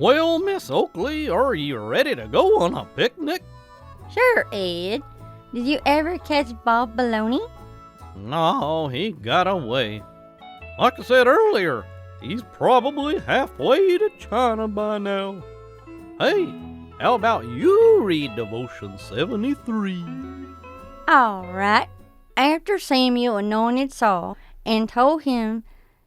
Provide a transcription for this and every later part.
Well, Miss Oakley, are you ready to go on a picnic? Sure, Ed. Did you ever catch Bob Baloney? No, he got away. Like I said earlier, he's probably halfway to China by now. Hey, how about you read Devotion 73? All right. After Samuel anointed Saul and told him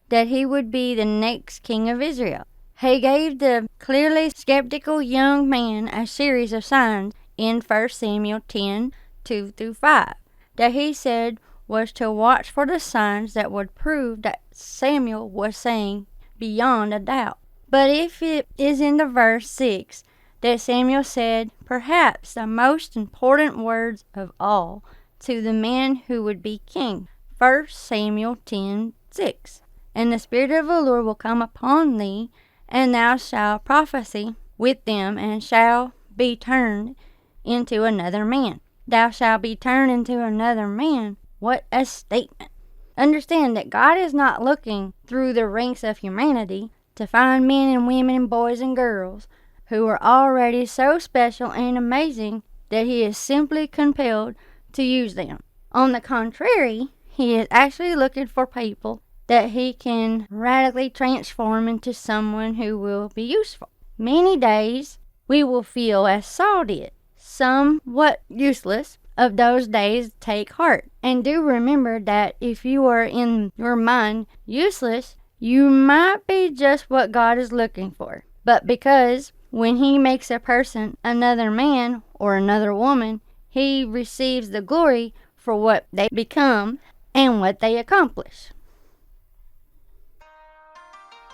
that he would be the next king of Israel, he gave the clearly skeptical young man a series of signs in 1 Samuel 10, 2-5, that he said was to watch for the signs that would prove that Samuel was saying beyond a doubt. But if it is in the verse 6 that Samuel said perhaps the most important words of all to the man who would be king, 1 Samuel 10:6, and the Spirit of the Lord will come upon thee, and thou shalt prophesy with them, and shalt be turned into another man. Thou shalt be turned into another man. What a statement. Understand that God is not looking through the ranks of humanity to find men and women, boys and girls, who are already so special and amazing that he is simply compelled to use them. On the contrary, he is actually looking for people that he can radically transform into someone who will be useful. Many days we will feel as Saul did, somewhat useless. Of those days take heart, and do remember that if you are in your mind useless, you might be just what God is looking for. But because when he makes a person another man or another woman, he receives the glory for what they become and what they accomplish.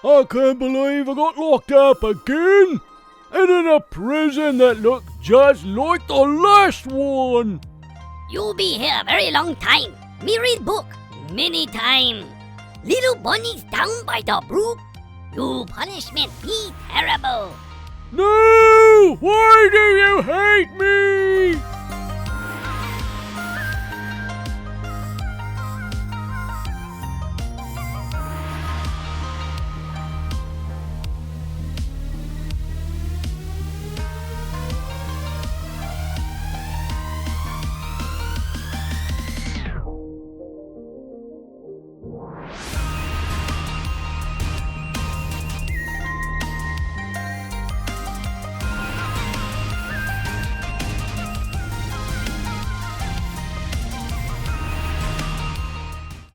I can't believe I got locked up again, and in a prison that looked just like the last one. You be here a very long time. Me read book many time. Little bunnies down by the brook. You punishment be terrible. No! Why do you hate me?